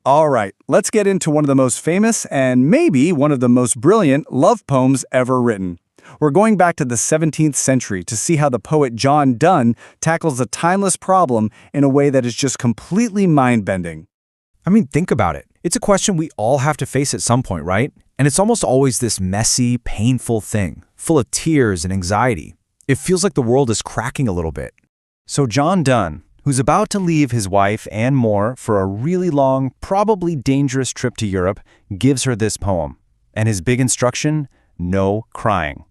All right, let's get into one of the most famous and maybe one of the most brilliant love poems ever written. We're going back to the 17th century to see how the poet John Donne tackles a timeless problem in a way that is just completely mind-bending. I mean, think about it. It's a question we all have to face at some point, right? And it's almost always this messy, painful thing, full of tears and anxiety. It feels like the world is cracking a little bit. So John Donne, who's about to leave his wife and more for a really long, probably dangerous trip to Europe, gives her this poem. And his big instruction, no crying.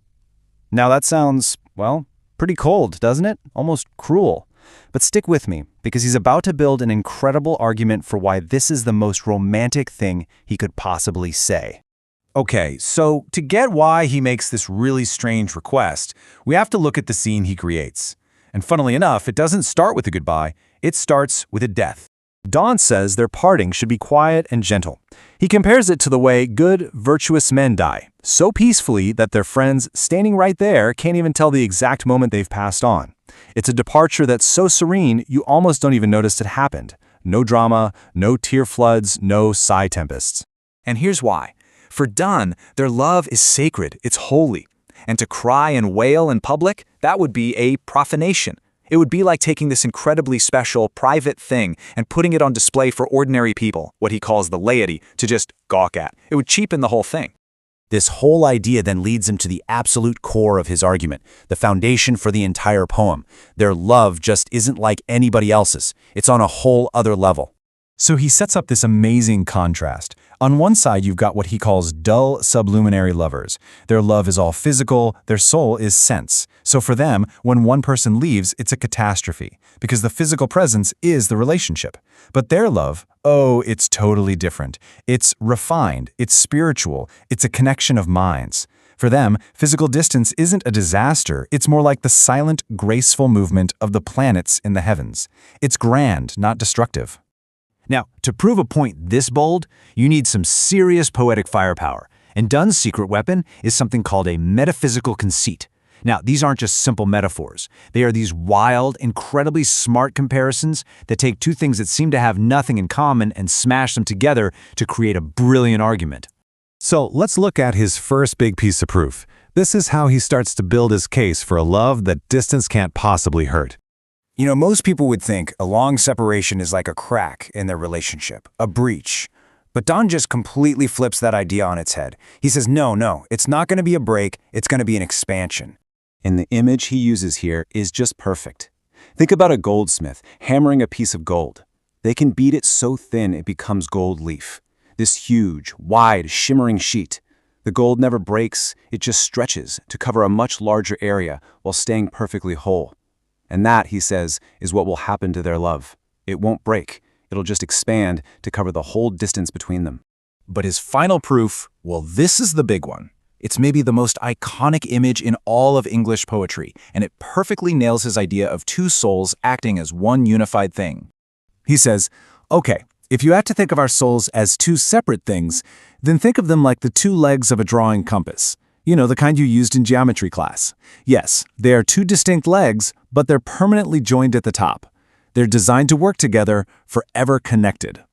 Now that sounds, well, pretty cold, doesn't it? Almost cruel. But stick with me, because he's about to build an incredible argument for why this is the most romantic thing he could possibly say. Okay, so to get why he makes this really strange request, we have to look at the scene he creates. And funnily enough, it doesn't start with a goodbye, it starts with a death. Donne says their parting should be quiet and gentle. He compares it to the way good, virtuous men die, so peacefully that their friends standing right there can't even tell the exact moment they've passed on. It's a departure that's so serene you almost don't even notice it happened. No drama, no tear floods, no sigh tempests. And here's why. For Donne, their love is sacred, it's holy. And to cry and wail in public, that would be a profanation. It would be like taking this incredibly special, private thing and putting it on display for ordinary people, what he calls the laity, to just gawk at. It would cheapen the whole thing. This whole idea then leads him to the absolute core of his argument, the foundation for the entire poem. Their love just isn't like anybody else's. It's on a whole other level. So he sets up this amazing contrast. On one side, you've got what he calls dull, sublunary lovers. Their love is all physical, their soul is sense. So for them, when one person leaves, it's a catastrophe, because the physical presence is the relationship. But their love, oh, it's totally different. It's refined, it's spiritual, it's a connection of minds. For them, physical distance isn't a disaster, it's more like the silent, graceful movement of the planets in the heavens. It's grand, not destructive. Now, to prove a point this bold, you need some serious poetic firepower. And Donne's secret weapon is something called a metaphysical conceit. Now, these aren't just simple metaphors. They are these wild, incredibly smart comparisons that take two things that seem to have nothing in common and smash them together to create a brilliant argument. So let's look at his first big piece of proof. This is how he starts to build his case for a love that distance can't possibly hurt. You know, most people would think a long separation is like a crack in their relationship, a breach. But Donne just completely flips that idea on its head. He says, no, it's not going to be a break, it's going to be an expansion. And the image he uses here is just perfect. Think about a goldsmith hammering a piece of gold. They can beat it so thin it becomes gold leaf. This huge, wide, shimmering sheet. The gold never breaks, it just stretches to cover a much larger area while staying perfectly whole. And that, he says, is what will happen to their love. It won't break. It'll just expand to cover the whole distance between them. But his final proof, well, this is the big one. It's maybe the most iconic image in all of English poetry, and it perfectly nails his idea of two souls acting as one unified thing. He says, okay, if you had to think of our souls as two separate things, then think of them like the two legs of a drawing compass. You know, the kind you used in geometry class. Yes, they are two distinct legs, but they're permanently joined at the top. They're designed to work together, forever connected.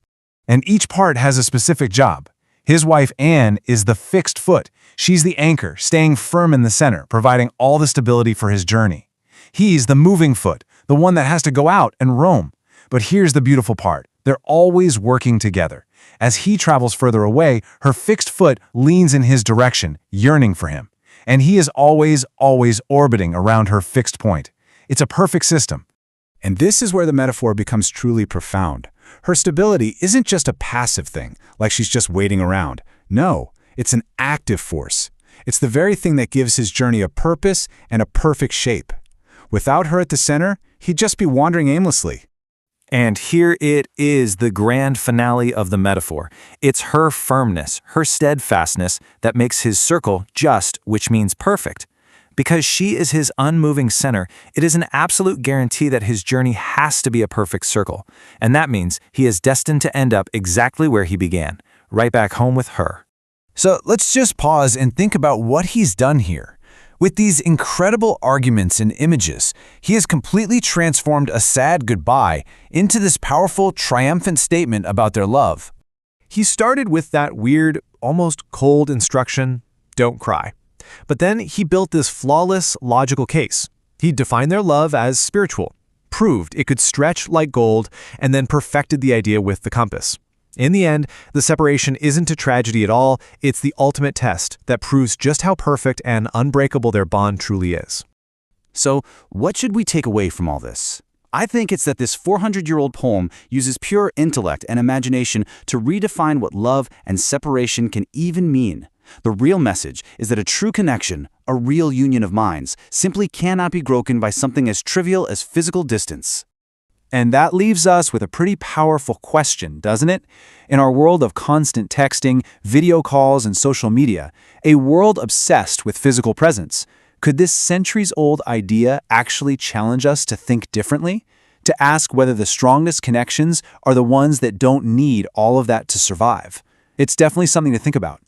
And each part has a specific job. His wife, Anne, is the fixed foot. She's the anchor, staying firm in the center, providing all the stability for his journey. He's the moving foot, the one that has to go out and roam. But here's the beautiful part. They're always working together. As he travels further away, her fixed foot leans in his direction, yearning for him. And he is always orbiting around her fixed point. It's a perfect system. And this is where the metaphor becomes truly profound. Her stability isn't just a passive thing, like she's just waiting around. No, it's an active force. It's the very thing that gives his journey a purpose and a perfect shape. Without her at the center, he'd just be wandering aimlessly. And here it is, the grand finale of the metaphor. It's her firmness, her steadfastness, that makes his circle just, which means perfect. Because she is his unmoving center, it is an absolute guarantee that his journey has to be a perfect circle. And that means he is destined to end up exactly where he began, right back home with her. So let's just pause and think about what he's done here. With these incredible arguments and images, he has completely transformed a sad goodbye into this powerful, triumphant statement about their love. He started with that weird, almost cold instruction, don't cry. But then he built this flawless, logical case. He defined their love as spiritual, proved it could stretch like gold, and then perfected the idea with the compass. In the end, the separation isn't a tragedy at all, it's the ultimate test that proves just how perfect and unbreakable their bond truly is. So, what should we take away from all this? I think it's that this 400-year-old poem uses pure intellect and imagination to redefine what love and separation can even mean. The real message is that a true connection, a real union of minds, simply cannot be broken by something as trivial as physical distance. And that leaves us with a pretty powerful question, doesn't it? In our world of constant texting, video calls, and social media, a world obsessed with physical presence, could this centuries-old idea actually challenge us to think differently? To ask whether the strongest connections are the ones that don't need all of that to survive? It's definitely something to think about.